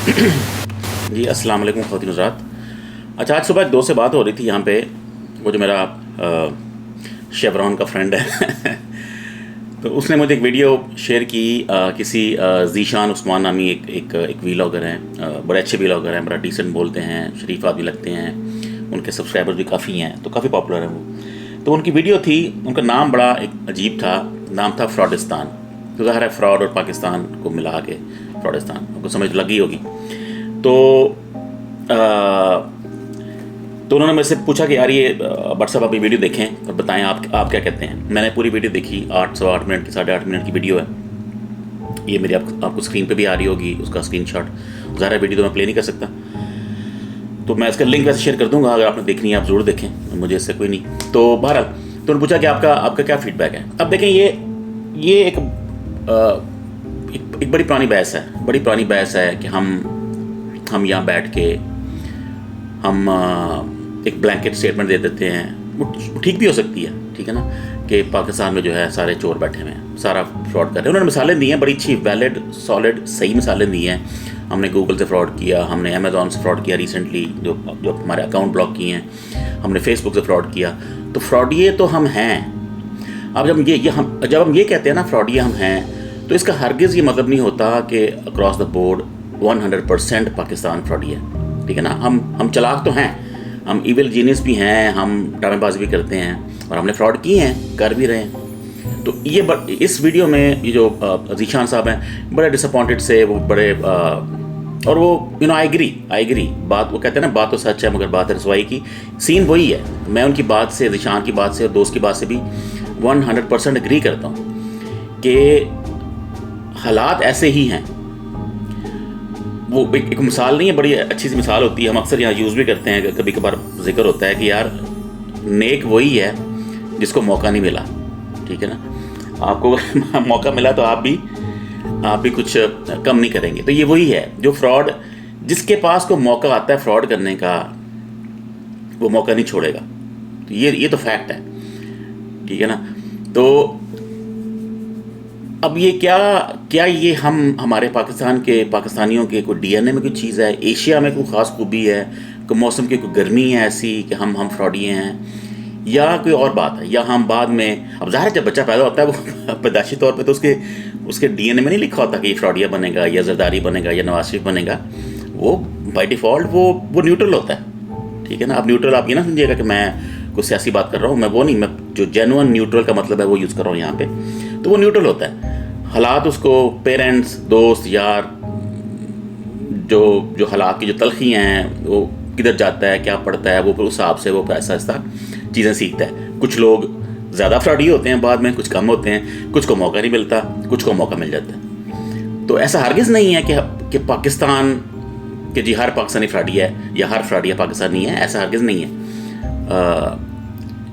जी अस्सलाम वालेकुम ख़वातीन हज़रात। अच्छा, आज सुबह एक दोस्त से बात हो रही थी यहाँ पे, वो जो मेरा शेवरॉन का फ्रेंड है तो उसने मुझे एक वीडियो शेयर की। किसी ज़ीशान उस्मान नामी एक वीलॉगर हैं, बड़े अच्छे वीलॉगर हैं, बड़ा डिसेंट बोलते हैं, शरीफ आदमी लगते हैं, उनके सब्सक्राइबर्स भी काफ़ी हैं, तो काफ़ी पॉपुलर हैं वो। तो उनकी वीडियो थी, उनका नाम बड़ा एक अजीब था, नाम था फ्रॉडिस्तान। तो ज़ाहिर है फ़्रॉड और पाकिस्तान को मिला के फ्रॉडिस्तान, आपको समझ लगी होगी। तो तो उन्होंने मेरे से पूछा कि यार ये व्हाट्सअप आप ये वीडियो देखें और बताएं आप क्या कहते हैं। मैंने पूरी वीडियो देखी, 8 मिनट की 8.5 मिनट की वीडियो है ये मेरी। आपको स्क्रीन पे भी आ रही होगी उसका स्क्रीनशॉट। ज़ाहिर वीडियो तो मैं प्ले नहीं कर सकता, तो मैं इसका लिंक वैसे शेयर कर दूंगा, अगर आपने देखनी है आप ज़रूर देखें, मुझे इससे कोई नहीं। तो बहरहाल तो उन्होंने पूछा कि आपका क्या फीडबैक है। अब देखें, ये एक बड़ी पुरानी बहस है कि हम यहाँ बैठ के हम एक ब्लैंकेट स्टेटमेंट दे देते हैं। वो ठीक भी हो सकती है, ठीक है ना, कि पाकिस्तान में जो है सारे चोर बैठे हुए हैं, सारा फ्रॉड कर रहे हैं। उन्होंने मिसालें दी हैं, बड़ी अच्छी वैलिड सॉलिड सही मिसालें दी हैं। हमने गूगल से फ्रॉड किया, हमने अमेज़ॉन से फ्रॉड किया रिसेंटली, जो हमारे अकाउंट ब्लॉक किए हैं, हमने फेसबुक से फ्रॉड किया। तो फ्रॉडिये तो हम हैं। अब जब हम ये कहते हैं ना फ्रॉडिये हम हैं, तो इसका हरगिज़ ये मतलब नहीं होता कि across the board 100% Pakistan fraudy है, ठीक है ना। हम चालाक तो हैं, हम इविल जीनियस भी हैं, हम ड्रामेबाजी भी करते हैं और हमने फ्रॉड किए हैं, कर भी रहे हैं। तो इस वीडियो में ये जो ज़ीशान साहब हैं, बड़े डिसअपॉइंटेड से, वो बड़े और वो आई एग्री बात, वो कहते हैं ना बात तो सच है मगर बात रसवाई की। सीन वही है। मैं उनकी बात से, ज़ीशान की बात से और दोस्त की बात से भी 100% एग्री करता हूँ कि हालात ऐसे ही हैं। वो एक मिसाल नहीं है, बड़ी अच्छी सी मिसाल होती है, हम अक्सर यहाँ यूज़ भी करते हैं, कभी कभार जिक्र होता है कि यार नेक वही है जिसको मौका नहीं मिला, ठीक है ना। आपको मौका मिला तो आप भी कुछ कम नहीं करेंगे। तो ये वही है जो फ्रॉड, जिसके पास को मौका आता है फ्रॉड करने का, वो मौका नहीं छोड़ेगा। तो ये तो फैक्ट है, ठीक है ना। तो अब ये क्या ये हमारे पाकिस्तानियों के कोई डीएनए में कोई चीज़ है, एशिया में कोई ख़ास खूबी है, कोई मौसम की कोई गर्मी है ऐसी कि हम फ्रॉडिये हैं, या कोई और बात है, या हम बाद में, अब ज़ाहिर है जब बच्चा पैदा होता है वो पैदाशी तौर पे तो उसके डीएनए में नहीं लिखा होता कि ये फ्रॉडिया बनेगा या जरदारी बनेगा या नवाज शरीफ बनेगा। वो बाय डिफ़ॉल्ट वो न्यूट्रल होता है, ठीक है ना। अब न्यूट्रल आप ये ना समझिएगा कि मैं कोई सियासी बात कर रहा हूँ, मैं वो नहीं, मैं जो जेन्युइन न्यूट्रल का मतलब है वो यूज़ कर रहा हूँ यहाँ पे। तो वो न्यूट्रल होता है। हालात उसको, पेरेंट्स, दोस्त, यार, जो हालात की जो तलखी हैं, वो किधर जाता है, क्या पढ़ता है, वो फिर उस हिसाब से वो ऐसा ऐसा चीज़ें सीखता है। कुछ लोग ज़्यादा फ्रॉडी होते हैं, बाद में कुछ कम होते हैं, कुछ को मौका नहीं मिलता, कुछ को मौका मिल जाता है। तो ऐसा हरगिज़ नहीं है कि पाकिस्तान कि जी हर पाकिस्तानी फ्रॉडी है या हर फ्रॉडी पाकिस्तानी है, ऐसा हरगिज़ नहीं है।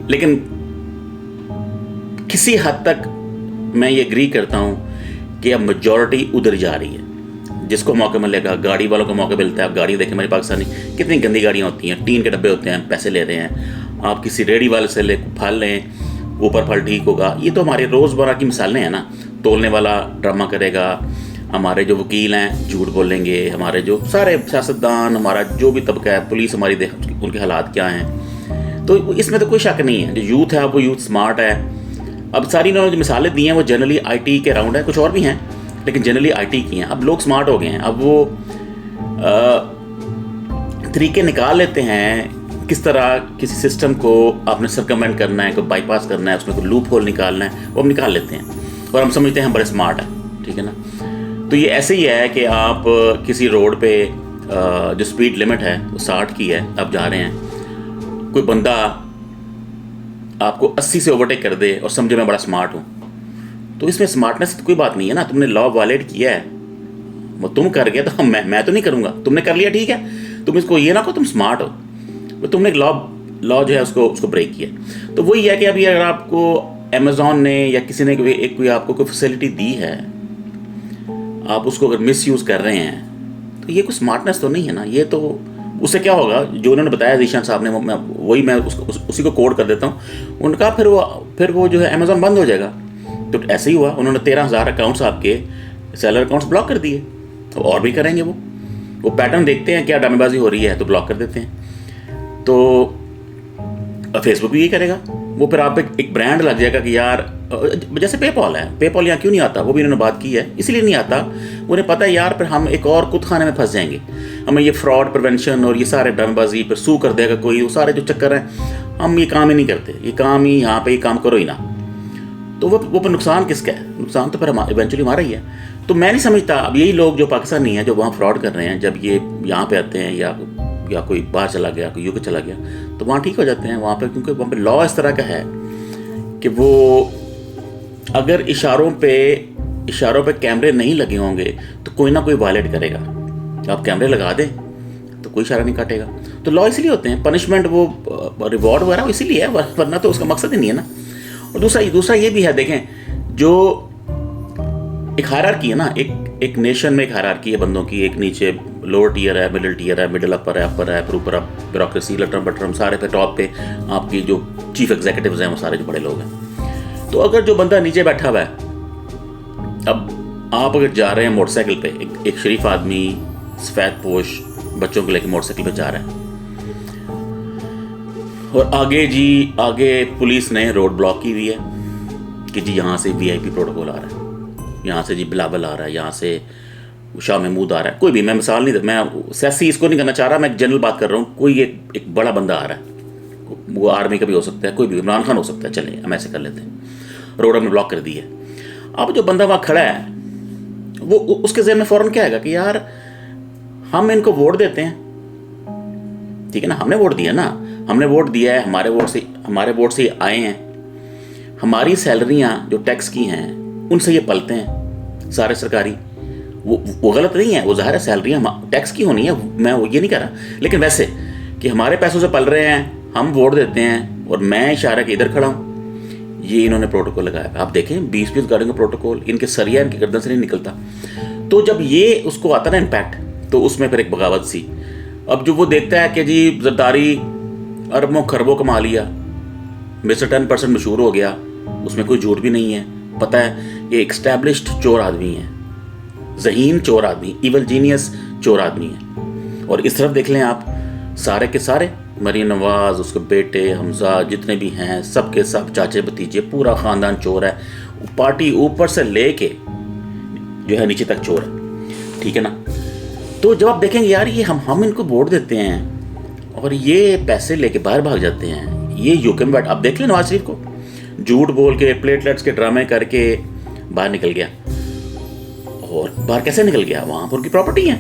लेकिन किसी हद तक मैं ये एग्री करता हूँ कि अब मेजॉरिटी उधर जा रही है। जिसको मौका मिलेगा, गाड़ी वालों को मौका मिलता है। अब गाड़ी देखें हमारी पाकिस्तानी, कितनी गंदी गाड़ियाँ होती हैं, टीन के डब्बे होते हैं, पैसे ले रहे हैं। आप किसी रेडी वाले से ले फल लें, ऊपर फल ठीक होगा। ये तो हमारे रोज़मर्रा की मिसालें हैं ना। तोलने वाला ड्रामा करेगा, हमारे जो वकील हैं झूठ बोलेंगे, हमारे जो सारे सियासतदान, हमारा जो भी तबका है, पुलिस हमारी उनके हालात क्या हैं। तो इसमें तो कोई शक नहीं है, जो यूथ है वो यूथ स्मार्ट है। अब सारी इन्होंने जो मिसालें दी हैं वो जनरली आईटी के अराउंड है, कुछ और भी हैं लेकिन जनरली आईटी की हैं। अब लोग स्मार्ट हो गए हैं, अब वो तरीके निकाल लेते हैं किस तरह किसी सिस्टम को आपने सर्कमवेंट करना है, कोई बाईपास करना है, उसमें कोई लूप होल निकालना है, वो हम निकाल लेते हैं और हम समझते हैं हम बड़े स्मार्ट हैं, ठीक है ना। तो ये ऐसे ही है कि आप किसी रोड पे जो स्पीड लिमिट है वो 60 की है, आप जा रहे हैं, कोई बंदा आपको 80 से ओवरटेक कर दे और समझे मैं बड़ा स्मार्ट हूँ, तो इसमें स्मार्टनेस तो कोई बात नहीं है ना। तुमने लॉ वायलेट किया है, वो तुम कर गया, तो मैं तो नहीं करूँगा, तुमने कर लिया, ठीक है। तुम इसको ये ना कहो तुम स्मार्ट हो, तो तुमने एक लॉ जो है उसको ब्रेक किया। तो वही है कि अभी अगर आपको अमेज़ॉन ने या किसी ने कोई आपको कोई फैसिलिटी दी है, आप उसको अगर मिस यूज़ कर रहे हैं, तो ये कोई स्मार्टनेस तो नहीं है ना। ये तो उससे क्या होगा, जो उन्होंने बताया ज़ीशान साहब ने, मैं उसी को कोड कर देता हूँ। उनका फिर वो जो है अमेज़ॉन बंद हो जाएगा। तो ऐसे ही हुआ, उन्होंने 13,000 अकाउंट्स आपके सेलर अकाउंट्स ब्लॉक कर दिए, तो और भी करेंगे वो, वो पैटर्न देखते हैं क्या ड्रामेबाजी हो रही है तो ब्लॉक कर देते हैं। तो फेसबुक भी यही करेगा, वो फिर आप एक ब्रांड लग जाएगा कि यार जैसे पेपॉल है, पेपॉल यहाँ क्यों नहीं आता, वो भी इन्होंने बात की है, इसलिए नहीं आता, उन्हें पता है यार फिर हम एक और कुत खाने में फंस जाएंगे, हमें ये फ्रॉड प्रिवेंशन और ये सारे ड्रामेबाजी फिर सू कर देगा कोई, वो सारे जो चक्कर हैं, हम ये काम ही नहीं करते, ये काम ही यहाँ पे ये काम करो ही ना। तो वो पर नुकसान किसका है? नुकसान तो फिर इवेंचुअली हमारा ही है। तो मैं नहीं समझता अब यही लोग जो पाकिस्तानी हैं जो वहाँ फ्रॉड कर रहे हैं, जब ये यहाँ पे आते हैं या कोई बाहर चला गया, कोई यूके चला गया, तो वहाँ ठीक हो जाते हैं वहाँ पे, क्योंकि वहाँ पे लॉ इस तरह का है कि वो अगर इशारों पे कैमरे नहीं लगे होंगे तो कोई ना कोई वायलेट करेगा। आप कैमरे लगा दें तो कोई इशारा नहीं काटेगा। तो लॉ इसलिए होते हैं, पनिशमेंट वो रिवॉर्ड वगैरह इसीलिए है, वरना तो उसका मकसद ही नहीं है ना। और दूसरा ये भी है, देखें जो एक हायरार्की है ना, एक नेशन में एक हायरार्की है बंदों की, एक नीचे लोअर टियर है, मिडिल टियर है, मिडिल अपर है, फिर ऊपर आप ब्यूरोक्रेसी लटरम बटरम सारे पे टॉप पे आपकी जो चीफ एग्जीक्यूटिव्स हैं वो सारे जो बड़े लोग हैं। तो अगर जो बंदा नीचे बैठा हुआ है, अब आप अगर जा रहे हैं मोटरसाइकिल पे, एक शरीफ आदमी सफ़ेद पोश बच्चों को लेकर मोटरसाइकिल पे जा रहा है और आगे पुलिस ने रोड ब्लॉक की हुई है कि जी यहाँ से वीआईपी प्रोटोकॉल आ रहा है, यहाँ से जी बिलावल आ रहा है, यहाँ से शाह महमूद आ रहा है, कोई भी, मैं मिसाल नहीं, मैं सियासी इसको नहीं करना चाह रहा, मैं एक जनरल बात कर रहा हूँ, कोई एक बड़ा बंदा आ रहा है, वो आर्मी का भी हो सकता है, कोई भी, इमरान खान हो सकता है, चलिए हम ऐसे कर लेते हैं, रोड हमने ब्लॉक कर दी है। अब जो बंदा वहाँ खड़ा है वो उसके ज़हन में फ़ौरन क्या आएगा कि यार हम इनको वोट देते हैं, ठीक है ना, हमने वोट दिया ना, हमने वोट दिया है, हमारे वोट से आए हैं, हमारी सैलरियाँ जो टैक्स की हैं उनसे ये पलते हैं सारे सरकारी, वो गलत नहीं है, वो ज़ाहिर है सैलरियाँ टैक्स की होनी है, मैं वो ये नहीं कह रहा, लेकिन वैसे कि हमारे पैसों से पल रहे हैं, हम वोट देते हैं और मैं इशारा के इधर खड़ा हूँ, ये इन्होंने प्रोटोकॉल लगाया। आप देखें 20-20 गाड़ियों का प्रोटोकॉल, इनके सरिया इनकी गर्दन से नहीं निकलता। तो जब ये उसको आता ना इम्पैक्ट, तो उसमें फिर एक बगावत सी, अब जो वो देखता है कि जी जरदारी अरबों खरबों कमा लिया, मिस्टर 10% मशहूर हो गया, उसमें कोई झूठ भी नहीं है, पता है ये एक्स्टैब्लिश्ड चोर आदमी है, ज़हीन चोर आदमी, इवल जीनियस चोर आदमी है। और इस तरफ देख लें आप, सारे के सारे मरीम नवाज, उसके बेटे हमजा, जितने भी हैं सब के सब चाचे भतीजे, पूरा ख़ानदान चोर है, पार्टी ऊपर से लेके जो है नीचे तक चोर है, ठीक है ना। तो जब आप देखेंगे यार ये हम इनको वोट देते हैं और ये पैसे लेके बाहर भाग जाते हैं, ये यूके में बैठ, आप देख लें नवाज शरीफ को झूठ बोल के प्लेटलेट्स के ड्रामे करके बाहर निकल गया, और बाहर कैसे निकल गया, वहाँ पर उनकी प्रॉपर्टी है,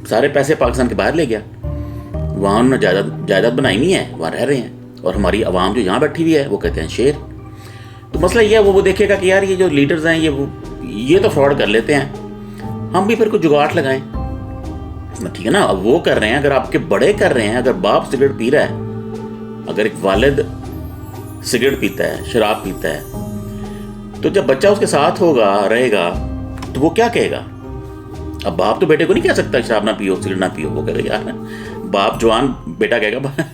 सारे पैसे पाकिस्तान के बाहर ले गया, वहाँ उन्होंने जायदाद बनाई नहीं है, वहाँ रह रहे हैं, और हमारी आवाम जो यहाँ बैठी हुई है वो कहते हैं शेर। तो मसला ये है, वो देखेगा कि यार ये जो लीडर्स हैं ये तो फ्रॉड कर लेते हैं, हम भी फिर कुछ जुगाड़ लगाएं, ठीक है ना। अब वो कर रहे हैं, अगर आपके बड़े कर रहे हैं, अगर बाप सिगरेट पी रहा है, अगर एक वालिद सिगरेट पीता है, शराब पीता है, तो जब बच्चा उसके साथ रहेगा तो वो क्या कहेगा? अब बाप तो बेटे को नहीं कह सकता शराब ना पियो, सिगरेट ना पियो, वो कहेगा यार, बाप जवान बेटा कहेगा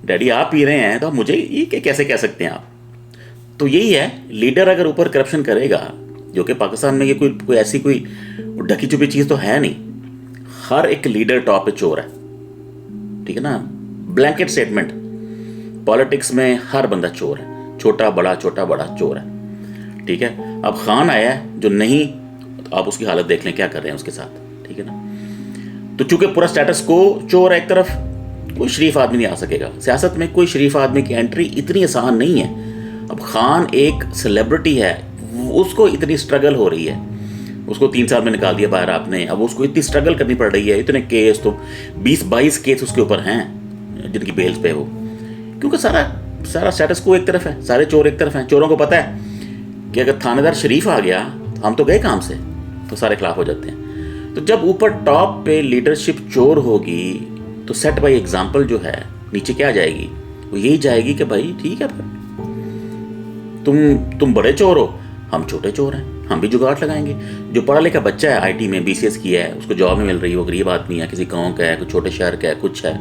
डैडी आप पी रहे हैं तो मुझे ये कैसे कह सकते हैं आप। तो यही है, लीडर अगर ऊपर करप्शन करेगा, जो कि पाकिस्तान में ये कोई ऐसी कोई ढकी छुपी चीज़ तो है नहीं, हर एक लीडर टॉप पे चोर है, ठीक है ना, ब्लैंकेट स्टेटमेंट, पॉलिटिक्स में हर बंदा चोर है, छोटा बड़ा चोर है, ठीक है। अब खान आया है जो नहीं, तो आप उसकी हालत देख लें क्या कर रहे हैं उसके साथ, ठीक है ना। तो चूंकि पूरा स्टेटस को चोर है एक तरफ, कोई शरीफ आदमी नहीं आ सकेगा सियासत में, कोई शरीफ आदमी की एंट्री इतनी आसान नहीं है। अब खान एक सेलिब्रिटी है, उसको इतनी स्ट्रगल हो रही है, उसको 3 साल में निकाल दिया बाहर आपने, अब उसको इतनी स्ट्रगल करनी पड़ रही है, इतने केस, तो 20-22 केस उसके ऊपर हैं जिनकी बेल्स पे हो, क्योंकि सारा स्टेटस को एक तरफ है, सारे चोर एक तरफ हैं। चोरों को पता है कि अगर थानेदार शरीफ आ गया हम तो गए काम से, तो सारे खिलाफ हो जाते हैं। तो जब ऊपर टॉप पे लीडरशिप चोर होगी तो सेट बाई एग्जाम्पल जो है नीचे क्या जाएगी, वो यही जाएगी कि भाई ठीक है, तुम बड़े चोर हो, हम छोटे चोर हैं, हम भी जुगाड़ लगाएंगे। जो पढ़ा लिखा बच्चा है, आईटी में BCS किया है, उसको जॉब में मिल रही है, वो गरीब आदमी है, किसी गांव का है, कोई छोटे शहर का है, कुछ है,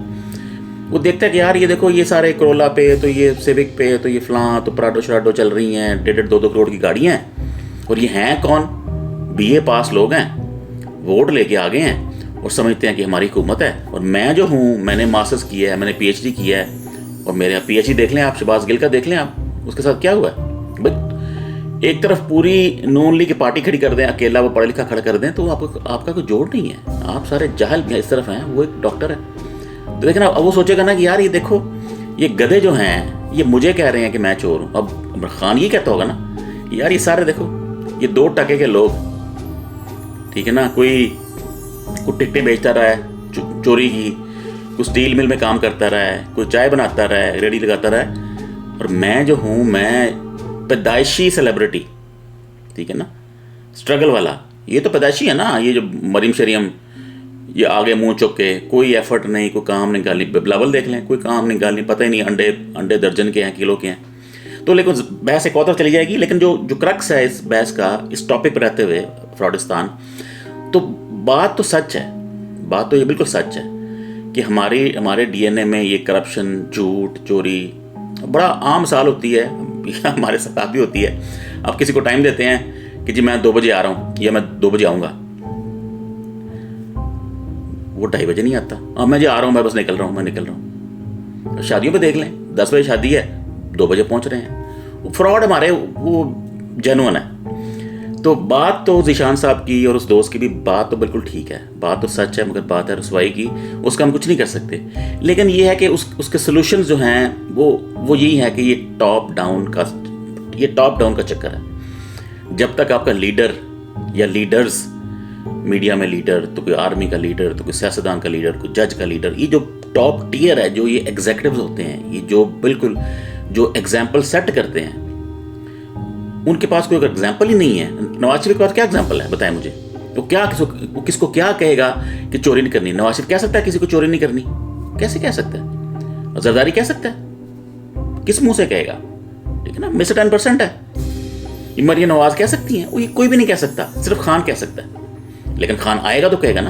वो देखता है कि यार ये देखो ये सारे करोला पे, तो ये सिविक पे, तो ये फलां, तो पराडो शराडो चल रही हैं, 1.5-2 करोड़ की गाड़ियाँ हैं, और ये हैं कौन? BA पास लोग हैं, वोट लेके आ गए हैं, और समझते हैं कि हमारी हुकूमत है। और मैं जो हूँ, मैंने मास्टर्स किया है, मैंने PhD किया है, और मेरे PhD देख लें आप, शहबाज गिल का देख लें आप, उसके साथ क्या हुआ है भाई। एक तरफ पूरी नून लीग की पार्टी खड़ी कर दें, अकेला वो पढ़ा लिखा खड़ा कर दें, तो आपका कोई जोड़ नहीं है। आप सारे जाहिल इस तरफ हैं, वो एक डॉक्टर है। तो देखना, अब वो सोचेगा ना कि यार ये देखो, ये गधे जो हैं ये मुझे कह रहे हैं कि मैं चोर हूँ। अब इमरान खान ये कहता होगा ना, यार ये सारे देखो, ये 2 टके के लोग, ठीक है ना, कोई टिकटें बेचता रहा है चोरी की, कोई स्टील मिल में काम करता रहा है, कोई चाय बनाता रहा है, रेडी लगाता रहा है, और मैं जो हूँ, मैं पैदाइशी सेलिब्रिटी, ठीक है ना, स्ट्रगल वाला। ये तो पैदाइशी है ना, ये जो मरीम शरीम, ये आगे मुंह चुक के, कोई एफर्ट नहीं, कोई काम नहीं गाली। बिलावल देख लें, कोई काम नहीं गाली, पता ही नहीं अंडे दर्जन के हैं, किलो के हैं। तो लेकिन बहस एक और तरफ चली जाएगी। लेकिन जो क्रक्स है इस बहस का, इस टॉपिक पर रहते हुए, फ्रॉडिस्तान, तो बात तो सच है, बात तो ये बिल्कुल सच है कि हमारे DNA में ये करप्शन, झूठ, चोरी बड़ा आम साल होती है। हमारे साथ भी होती है। आप किसी को टाइम देते हैं कि जी मैं 2 बजे आ रहा हूँ, या मैं 2 बजे आऊँगा, वो 2:30 बजे नहीं आता। हाँ मैं जी आ रहा हूँ, मैं बस निकल रहा हूँ। शादियों पे देख लें, 10 बजे शादी है, 2 बजे पहुँच रहे हैं। वो फ्रॉड हमारे, वो जेन्युइन है। तो बात तो ज़ीशान साहब की और उस दोस्त की भी बात तो बिल्कुल ठीक है, बात तो सच है, मगर बात है रसवाई की, उसका हम कुछ नहीं कर सकते। लेकिन ये है कि उसके सोल्यूशन जो हैं वो यही है कि ये टॉप डाउन का चक्कर है। जब तक आपका लीडर या लीडर्स, मीडिया में लीडर, तो कोई आर्मी का लीडर, तो कोई सियासतदान का लीडर, कोई जज का लीडर, ये जो टॉप टियर है, जो ये एग्जीक्यूटिव्स होते हैं, ये जो बिल्कुल जो एग्जाम्पल सेट करते हैं, उनके पास कोई एग्जाम्पल ही नहीं है। नवाज शरीफ के पास क्या एग्जाम्पल है, बताएं मुझे। तो क्या किसको क्या कहेगा कि चोरी नहीं करनी? नवाज शरीफ कह सकता है किसी को चोरी नहीं करनी? कैसे कह सकता है? जरदारी कह सकता है? किस मुंह से कहेगा? ठीक है ना, में से 10% है। ये मरियम नवाज कह सकती हैं, ये कोई भी नहीं कह सकता, सिर्फ खान कह सकता है। लेकिन खान आएगा तो कहेगा ना,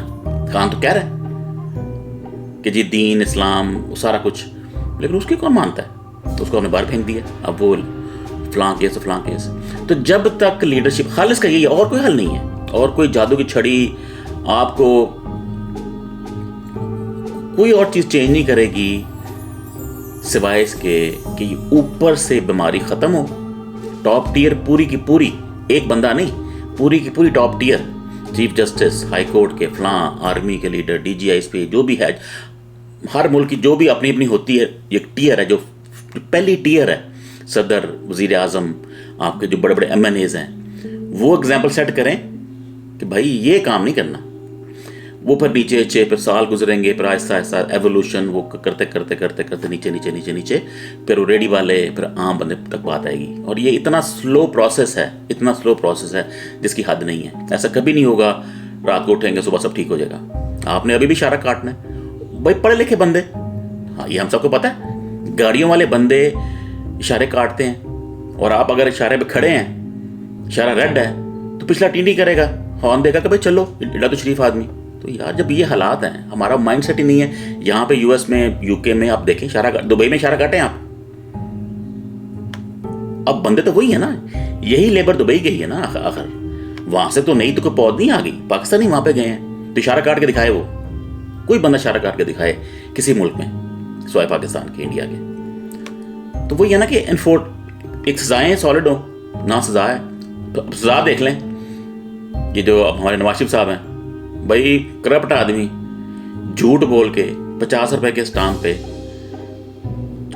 खान तो कह रहा है कि जी दीन, इस्लाम, वो सारा कुछ, लेकिन उसकी कौन मानता है? तो उसको हमने बाहर फेंक दिया। अब वो फलां केस। तो जब तक लीडरशिप, हल इसका यही है, और कोई हल नहीं है, और कोई जादू की छड़ी आपको कोई और चीज चेंज नहीं करेगी सिवाय इसके कि ऊपर से बीमारी खत्म हो। टॉप टियर पूरी की पूरी, एक बंदा नहीं, पूरी की पूरी top tier, chief justice, high court के फलां, आर्मी के लीडर, DG ISP, जो भी है, हर मुल्क की जो भी अपनी अपनी होती है एक टियर है, जो पहली टियर है, सदर, वजीर आजम, आपके जो बड़े बड़े MNAs हैं, वो एग्जाम्पल सेट करें कि भाई ये काम नहीं करना। वो फिर नीचे फिर साल गुजरेंगे, फिर आहिस्ता आहिस्ता एवोल्यूशन वो करते नीचे फिर वो रेडी वाले, फिर आम बंदे तक बात आएगी। और ये इतना स्लो प्रोसेस है जिसकी हद नहीं है। ऐसा कभी नहीं होगा रात को उठेंगे सुबह सब ठीक हो जाएगा। आपने अभी भी इशारा काटना है। भाई पढ़े लिखे बंदे, हाँ ये हम सबको पता है, गाड़ियों वाले बंदे इशारे काटते हैं, और आप अगर इशारे पे खड़े हैं, इशारा रेड है, तो पिछला टीडी करेगा, हॉर्न देगा कि भाई चलो, इड़ा तो शरीफ आदमी। तो यार जब ये हालात हैं, हमारा माइंड सेट ही नहीं है। यहाँ पे US में, UK में आप देखें इशारा, दुबई में इशारा काटें आप, अब बंदे तो वही है ना, यही लेबर दुबई गई है ना आखिर, वहां से तो नहीं तो कोई पौध नहीं आ गई, पाकिस्तानी वहां पे गए हैं, तो इशारा काट के दिखाए, वो कोई बंदा इशारा काट के दिखाए किसी मुल्क में सिवाय पाकिस्तान के, इंडिया के। तो वही है ना कि एक सजाएं सॉलिड हो ना, सजा है तो सजा देख लें। ये जो हमारे नवाज शरीफ साहब हैं, भाई करप्ट आदमी, झूठ बोल के 50 रुपए के स्टाम्प पे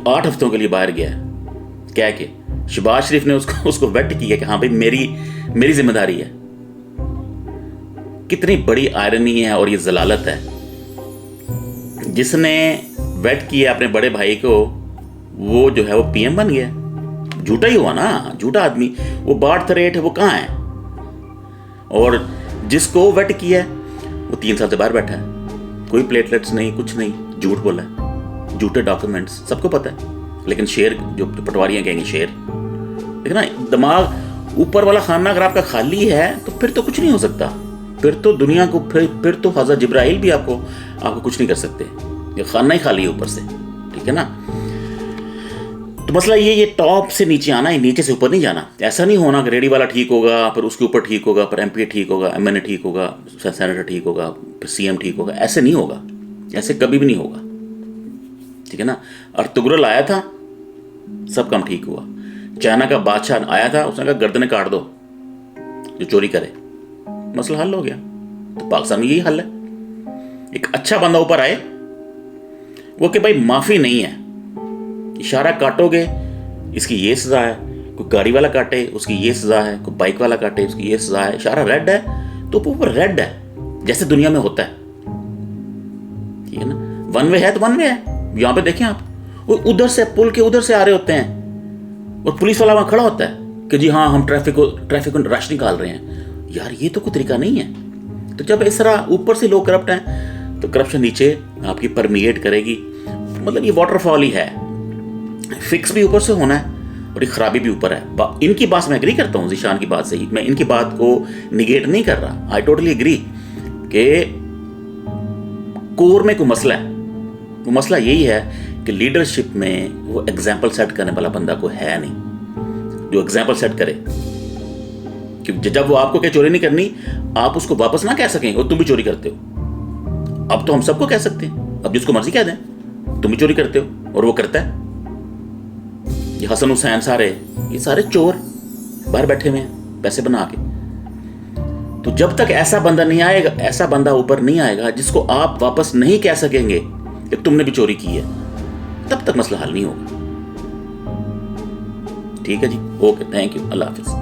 8 हफ्तों के लिए बाहर गया है, क्या कि शहबाज शरीफ ने उसको वेट किया कि हाँ भाई मेरी जिम्मेदारी है। कितनी बड़ी आयरनी है और ये जलालत है। जिसने वेट किया अपने बड़े भाई को, वो जो है वो PM बन गया। झूठा ही हुआ ना, झूठा आदमी। वो बाढ़ रेट है, वो कहाँ है? और जिसको वेट किया वो 3 साल से बाहर बैठा है, कोई प्लेटलेट्स नहीं, कुछ नहीं, झूठ बोला है, झूठे डॉक्यूमेंट्स, सबको पता है। लेकिन शेर, जो पटवारियां कहेंगे शेर, लेकिन ना दिमाग ऊपर वाला खाना अगर आपका खाली है तो फिर तो कुछ नहीं हो सकता। फिर तो दुनिया को, फिर तो हज़रत जिब्राइल भी आपको कुछ नहीं कर सकते। ये खाना ही खाली है ऊपर से, ठीक है ना। तो मसला ये टॉप से नीचे आना है, नीचे से ऊपर नहीं जाना। ऐसा नहीं होना कि रेडी वाला ठीक होगा, फिर उसके ऊपर ठीक होगा, फिर MP ठीक होगा, MNA ठीक होगा, सेनेटर ठीक होगा, फिर सीएम ठीक होगा, ऐसे नहीं होगा, ऐसे कभी भी नहीं होगा, ठीक है ना। और तुगरल आया था, सब काम ठीक हुआ। चाइना का बादशाह आया था, उसने कहा गर्दनें काट दो जो चोरी करे, मसला हल हो गया। तो पाकिस्तान में यही हल है। एक अच्छा बंदा ऊपर आए, वो कि भाई माफी नहीं है, इशारा काटोगे इसकी ये सजा है, कोई गाड़ी वाला काटे उसकी ये सजा है, कोई बाइक वाला काटे उसकी ये सजा है, इशारा रेड है तो ऊपर रेड है, जैसे दुनिया में होता है, ठीक है ना। वन वे है तो वन वे है। यहां पे देखें आप, वो उधर से पुल के उधर से आ रहे होते हैं और पुलिस वाला वहां खड़ा होता है कि जी हाँ हम ट्रैफिक को रश निकाल रहे हैं। यार ये तो कोई तरीका नहीं है। तो जब इस तरह ऊपर से लोग करप्ट हैं तो करप्शन नीचे आपकी परमिएट करेगी। मतलब ये वाटरफॉल ही है, फिक्स भी ऊपर से होना है और ये खराबी भी ऊपर है। इनकी बात मैं एग्री करता हूँ, ज़ीशान की बात से ही, मैं इनकी बात को निगेट नहीं कर रहा। आई टोटली एग्री कि कोर में कोई मसला है। वो मसला यही है कि लीडरशिप में वो एग्जाम्पल सेट करने वाला बंदा कोई है नहीं जो एग्जाम्पल सेट करे। क्योंकि जब वो आपको क्या चोरी नहीं करनी, आप उसको वापस ना कह सकें और तुम भी चोरी करते हो। अब तो हम सबको कह सकते हैं, अब जिसको मर्जी कह दें तुम भी चोरी करते हो, और वो करता है। ये हसन हुसैन सारे, ये सारे चोर बाहर बैठे हुए हैं पैसे बना के। तो जब तक ऐसा बंदा नहीं आएगा, ऐसा बंदा ऊपर नहीं आएगा जिसको आप वापस नहीं कह सकेंगे कि तुमने भी चोरी की है, तब तक मसला हल नहीं होगा। ठीक है जी, ओके, थैंक यू, अल्लाह हाफिज।